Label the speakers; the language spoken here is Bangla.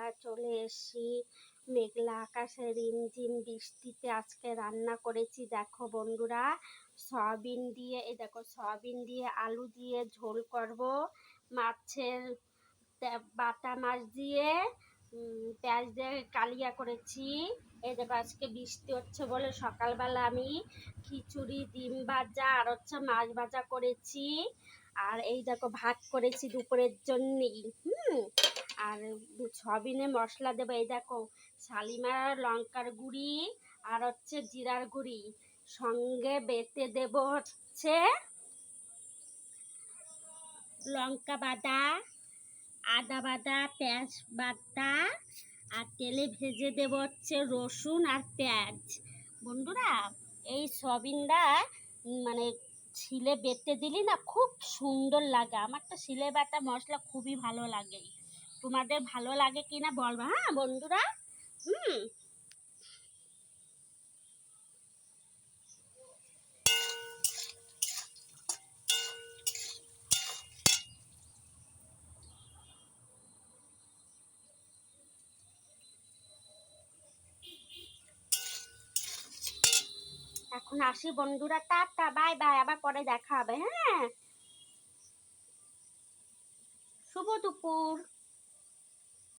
Speaker 1: বন্ধুরা, চলে এসেছি মেঘলা আকাশে রিমঝিম বৃষ্টিতে। আজকে রান্না করেছি দেখো বন্ধুরা, সয়াবিন দিয়ে, এই দেখো সয়াবিন দিয়ে আলু দিয়ে ঝোল করব, মাছের বাটা মাছ দিয়ে পেঁয়াজ দিয়ে কালিয়া করেছি। এই দেখো আজকে বৃষ্টি হচ্ছে বলে সকালবেলা আমি খিচুড়ি, ডিম ভাজা আর হচ্ছে মাছ ভাজা করেছি। আর এই দেখো ভাত করেছি দুপুরের জন্যই। আর সয়াবিনে মশলা দেবো, এই দেখো শালিমার লঙ্কার গুঁড়ি আর হচ্ছে জিরার গুঁড়ি, সঙ্গে বেটে দেব হচ্ছে লঙ্কা বাটা, আদা বাটা, পেঁয়াজ বাটা, আর তেলে ভেজে দেব হচ্ছে রসুন আর পেঁয়াজ। বন্ধুরা, এই সয়াবিনটা মানে শিলে বেটে দিলি না খুব সুন্দর লাগে। আমার তো শিলে বাটা মশলা খুবই ভালো লাগে। তোমাদের ভালো লাগে কিনা বলবা হ্যাঁ বন্ধুরা। এখন আসি বন্ধুরা, টাটা বাই বাই, আবার পরে দেখা হবে হ্যাঁ। শুভ দুপুর।